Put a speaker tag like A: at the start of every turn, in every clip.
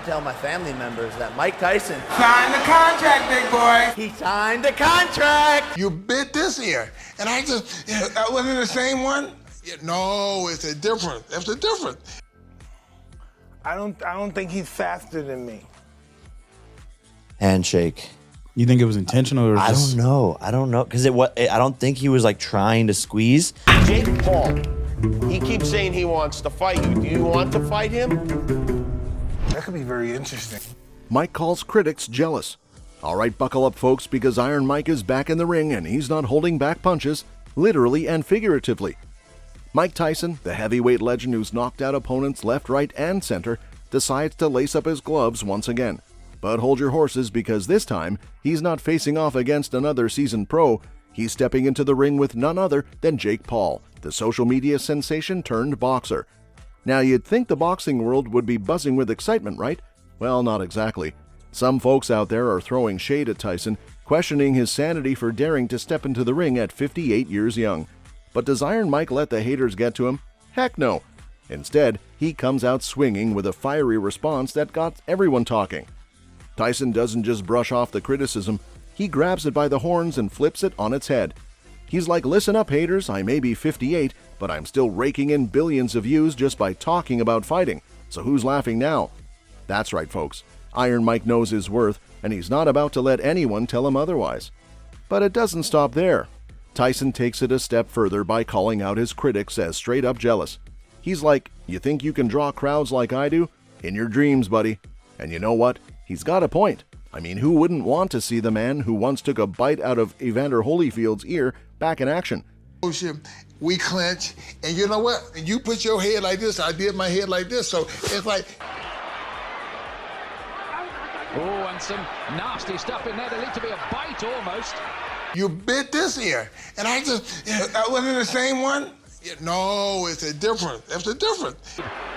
A: tell my family members that Mike Tyson
B: signed the contract, big boy.
A: He signed the contract.
B: You bit this ear, and I wasn't the same one. Yeah, no, it's a different. It's a different. I don't think he's faster than me.
C: Handshake.
D: You think it was intentional or just...
C: I don't know. Because I don't think he was like trying to squeeze.
E: Jake Paul, he keeps saying he wants to fight you. Do you want to fight him?
B: That could be very interesting.
F: Mike calls critics jealous. All right, buckle up, folks, because Iron Mike is back in the ring and he's not holding back punches, literally and figuratively. Mike Tyson, the heavyweight legend who's knocked out opponents left, right, and center, decides to lace up his gloves once again. But hold your horses, because this time, he's not facing off against another seasoned pro. He's stepping into the ring with none other than Jake Paul, the social media sensation turned boxer. Now, you'd think the boxing world would be buzzing with excitement, right? Well, not exactly. Some folks out there are throwing shade at Tyson, questioning his sanity for daring to step into the ring at 58 years young. But does Iron Mike let the haters get to him? Heck no. Instead, he comes out swinging with a fiery response that got everyone talking. Tyson doesn't just brush off the criticism, he grabs it by the horns and flips it on its head. He's like, listen up, haters, I may be 58, but I'm still raking in billions of views just by talking about fighting, so who's laughing now? That's right, folks. Iron Mike knows his worth, and he's not about to let anyone tell him otherwise. But it doesn't stop there. Tyson takes it a step further by calling out his critics as straight up jealous. He's like, you think you can draw crowds like I do? In your dreams, buddy. And you know what? He's got a point. I mean, who wouldn't want to see the man who once took a bite out of Evander Holyfield's ear back in action?
B: Oh shit, we clinch, and you know what? You put your head like this, I did my head like this, so it's like...
G: Oh, and some nasty stuff in there. There leads to be a bite almost.
B: You bit this ear, and I wasn't the same one? Yeah, no, it's a different. It's a different.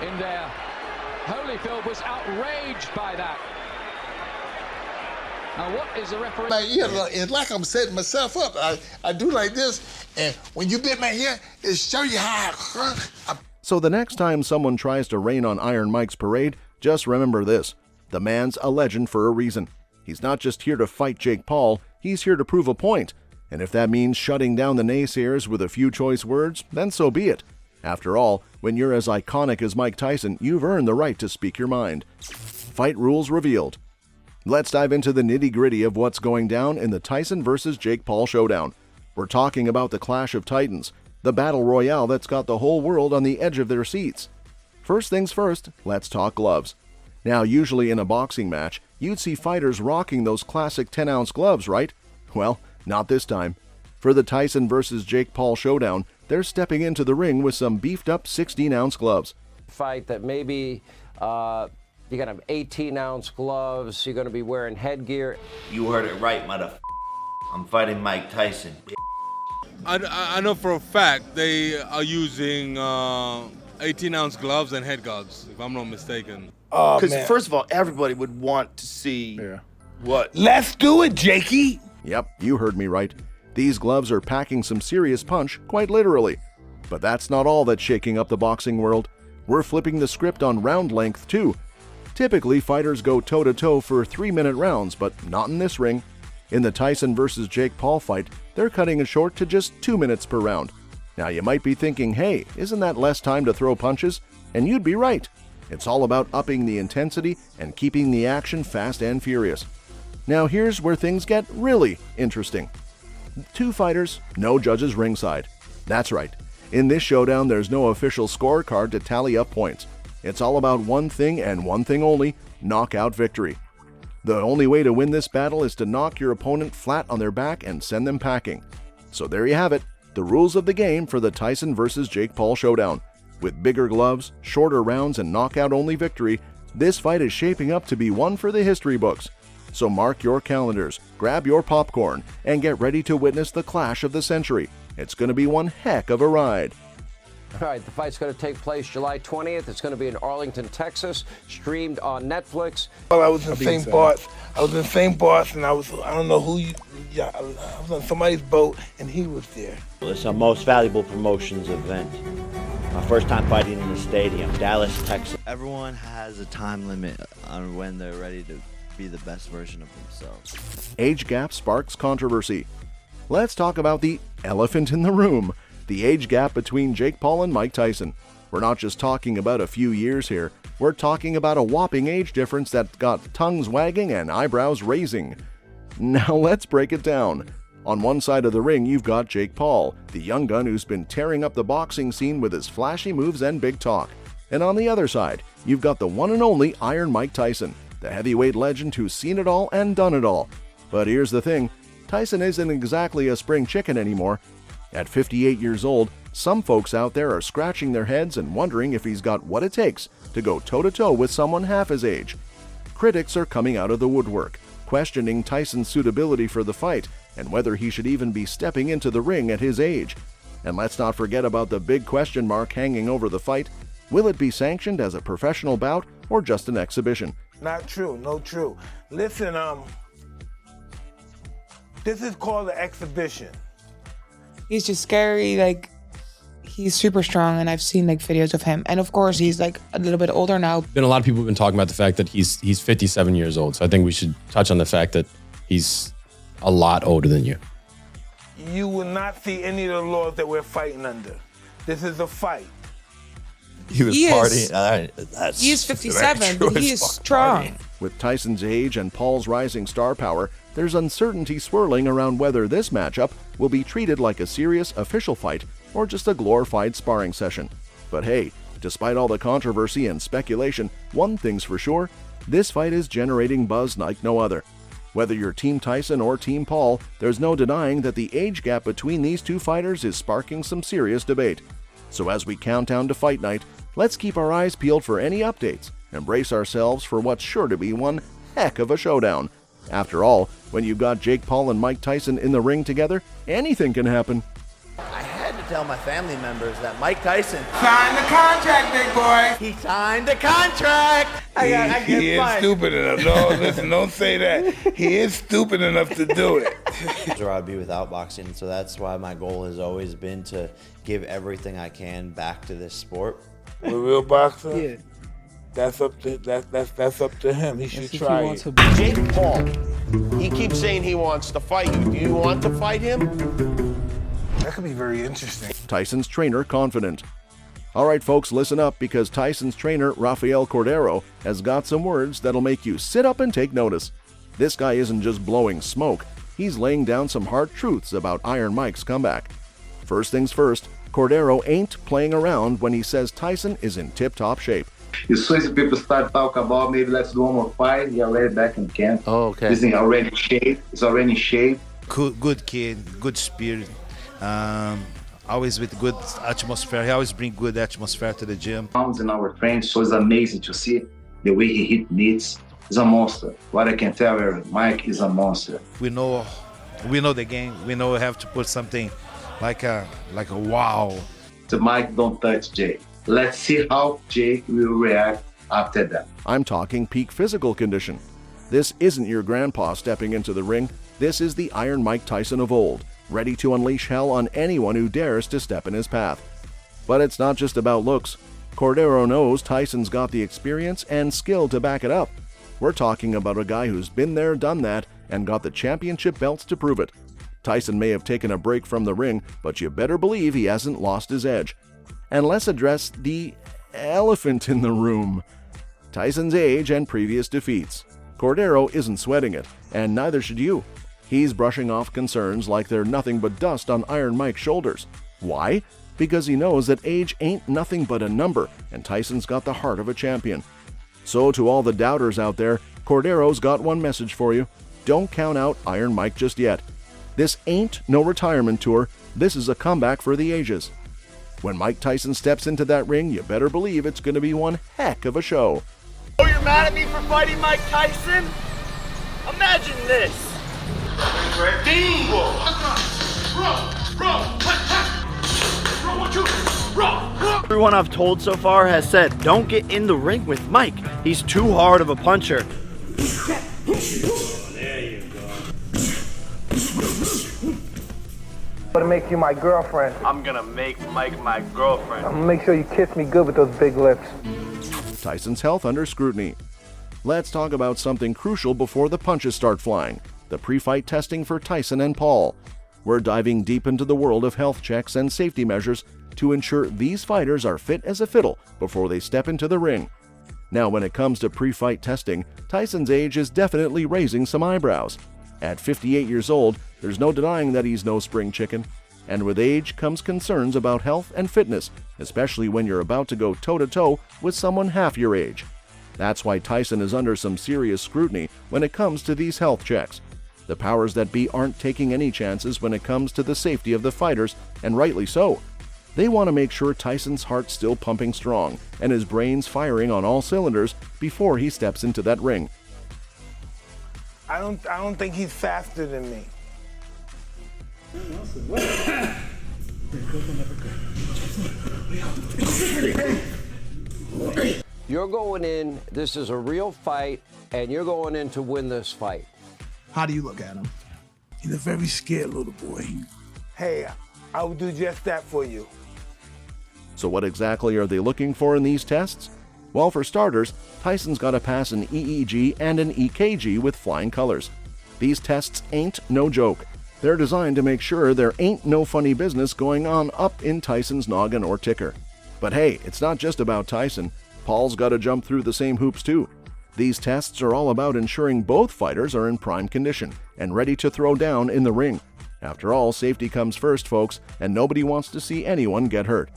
G: In there, Holyfield was outraged by that. Now, what is the referee?
B: It's like I'm setting myself up. I do like this, and when you bit my ear, it show you how
F: So the next time someone tries to rain on Iron Mike's parade, just remember this. The man's a legend for a reason. He's not just here to fight Jake Paul, he's here to prove a point. And if that means shutting down the naysayers with a few choice words, then so be it. After all, when you're as iconic as Mike Tyson, you've earned the right to speak your mind. Fight rules revealed. Let's dive into the nitty-gritty of what's going down in the Tyson vs. Jake Paul showdown. We're talking about the Clash of Titans, the battle royale that's got the whole world on the edge of their seats. First things first, let's talk gloves. Now, usually in a boxing match, you'd see fighters rocking those classic 10-ounce gloves, right? Well, not this time. For the Tyson vs. Jake Paul showdown, they're stepping into the ring with some beefed-up 16-ounce gloves.
H: Fight that maybe you're going to have 18-ounce gloves, you're going to be wearing headgear.
I: You heard it right, motherfucker. I'm fighting Mike Tyson.
J: I know for a fact they are using 18-ounce gloves and head guards, if I'm not mistaken.
E: Because first of all, everybody would want to see what.
B: Let's do it, Jakey.
F: Yep, you heard me right. These gloves are packing some serious punch, quite literally. But that's not all that's shaking up the boxing world. We're flipping the script on round length, too. Typically, fighters go toe-to-toe for 3-minute rounds, but not in this ring. In the Tyson vs. Jake Paul fight, they're cutting it short to just 2 minutes per round. Now, you might be thinking, hey, isn't that less time to throw punches? And you'd be right. It's all about upping the intensity and keeping the action fast and furious. Now, here's where things get really interesting. 2 fighters, no judges ringside. That's right. In this showdown, there's no official scorecard to tally up points. It's all about one thing and one thing only, knockout victory. The only way to win this battle is to knock your opponent flat on their back and send them packing. So there you have it, the rules of the game for the Tyson vs. Jake Paul showdown. With bigger gloves, shorter rounds, and knockout-only victory, this fight is shaping up to be one for the history books. So mark your calendars, grab your popcorn, and get ready to witness the clash of the century. It's going to be one heck of a ride.
H: All right, the fight's going to take place July 20th. It's going to be in Arlington, Texas, streamed on Netflix.
B: Well, I was in St. Bart's. I don't know who I was on somebody's boat, and he was there.
C: It's our most valuable promotions event. My first time fighting in the stadium, Dallas, Texas. Everyone has a time limit on when they're ready to be the best version of themselves.
F: Age gap sparks controversy. Let's talk about the elephant in the room, the age gap between Jake Paul and Mike Tyson. We're not just talking about a few years here. We're talking about a whopping age difference that got tongues wagging and eyebrows raising. Now let's break it down. On one side of the ring, you've got Jake Paul, the young gun who's been tearing up the boxing scene with his flashy moves and big talk. And on the other side, you've got the one and only Iron Mike Tyson, the heavyweight legend who's seen it all and done it all. But here's the thing, Tyson isn't exactly a spring chicken anymore. At 58 years old, some folks out there are scratching their heads and wondering if he's got what it takes to go toe-to-toe with someone half his age. Critics are coming out of the woodwork, questioning Tyson's suitability for the fight and whether he should even be stepping into the ring at his age. And let's not forget about the big question mark hanging over the fight. Will it be sanctioned as a professional bout or just an exhibition?
B: Not true, no true. Listen, this is called an exhibition.
K: He's just scary, like, he's super strong, and I've seen, like, videos of him. And, of course, he's, like, a little bit older now.
L: Been a lot of people have been talking about the fact that he's 57 years old. So I think we should touch on the fact that he's a lot older than you.
B: You will not see any of the laws that we're fighting under. This is a fight.
C: He was partying.
K: He is 57, but he is strong.
F: With Tyson's age and Paul's rising star power, there's uncertainty swirling around whether this matchup will be treated like a serious official fight or just a glorified sparring session. But hey, despite all the controversy and speculation, one thing's for sure, this fight is generating buzz like no other. Whether you're Team Tyson or Team Paul, there's no denying that the age gap between these two fighters is sparking some serious debate. So as we count down to fight night, let's keep our eyes peeled for any updates and brace ourselves for what's sure to be one heck of a showdown. After all, when you've got Jake Paul and Mike Tyson in the ring together, anything can happen.
A: I had to tell my family members that Mike Tyson
B: Sign the contract, big boy.
A: he signed a contract.
B: He is stupid enough. No, listen, don't say that. He is stupid enough to do it.
C: Or I'd be without boxing, so that's why my goal has always been to give everything I can back to this sport.
B: A real boxer?
K: Yeah.
B: That's up to him. He should try it.
E: Jake Paul, he keeps saying he wants to fight you. Do you want to fight him?
B: That could be very interesting.
F: Tyson's trainer confident. All right, folks, listen up because Tyson's trainer, Rafael Cordero, has got some words that'll make you sit up and take notice. This guy isn't just blowing smoke. He's laying down some hard truths about Iron Mike's comeback. First things first, Cordero ain't playing around when he says Tyson is in tip-top shape.
M: As soon as people start talking about maybe let's do one more fight, he's already back in camp.
I: Oh, okay.
M: He's already in shape. He's already in shape.
N: Good kid, good spirit. Always with good atmosphere. He always bring good atmosphere to the gym.
M: In our friends, so it's amazing to see the way he hit meets. He's a monster. What I can tell you, Mike is a monster.
N: We know the game. We know we have to put something like a wow.
M: So Mike, don't touch Jake. Let's see how Jake will react after that.
F: I'm talking peak physical condition. This isn't your grandpa stepping into the ring. This is the Iron Mike Tyson of old, ready to unleash hell on anyone who dares to step in his path. But it's not just about looks. Cordero knows Tyson's got the experience and skill to back it up. We're talking about a guy who's been there, done that, and got the championship belts to prove it. Tyson may have taken a break from the ring, but you better believe he hasn't lost his edge. And let's address the elephant in the room. Tyson's age and previous defeats. Cordero isn't sweating it, and neither should you. He's brushing off concerns like they're nothing but dust on Iron Mike's shoulders. Why? Because he knows that age ain't nothing but a number, and Tyson's got the heart of a champion. So to all the doubters out there, Cordero's got one message for you. Don't count out Iron Mike just yet. This ain't no retirement tour. This is a comeback for the ages. When Mike Tyson steps into that ring, you better believe it's going to be one heck of a show.
A: Oh, you're mad at me for fighting Mike Tyson? Imagine this. Everyone I've told so far has said, don't get in the ring with Mike. He's too hard of a puncher.
B: gonna make you my girlfriend.
A: I'm gonna make Mike my girlfriend.
B: I'm gonna make sure you kiss me good with those big lips.
F: Tysons Health Under scrutiny. Let's talk about something crucial before the punches start flying: the pre-fight testing for Tyson and Paul. We're diving deep into the world of health checks and safety measures to ensure these fighters are fit as a fiddle before they step into the ring. Now, when it comes to pre-fight testing, Tyson's age is definitely raising some eyebrows. At 58 years old, there's no denying that he's no spring chicken. And with age comes concerns about health and fitness, especially when you're about to go toe-to-toe with someone half your age. That's why Tyson is under some serious scrutiny when it comes to these health checks. The powers that be aren't taking any chances when it comes to the safety of the fighters, and rightly so. They want to make sure Tyson's heart's still pumping strong and his brain's firing on all cylinders before he steps into that ring.
B: I don't think he's faster than me.
H: You're going in, this is a real fight, and you're going in to win this fight.
O: How do you look at him? He's a very scared little boy.
B: Hey, I will do just that for you.
F: So what exactly are they looking for in these tests? Well, for starters, Tyson's got to pass an EEG and an EKG with flying colors. These tests ain't no joke. They're designed to make sure there ain't no funny business going on up in Tyson's noggin or ticker. But hey, it's not just about Tyson. Paul's got to jump through the same hoops too. These tests are all about ensuring both fighters are in prime condition and ready to throw down in the ring. After all, safety comes first, folks, and nobody wants to see anyone get hurt.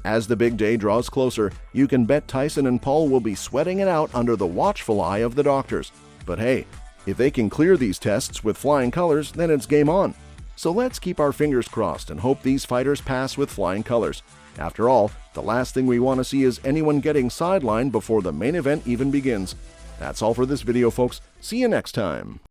F: As the big day draws closer, you can bet Tyson and Paul will be sweating it out under the watchful eye of the doctors. But hey, if they can clear these tests with flying colors, then it's game on. So let's keep our fingers crossed and hope these fighters pass with flying colors. After all, the last thing we want to see is anyone getting sidelined before the main event even begins. That's all for this video, folks. See you next time.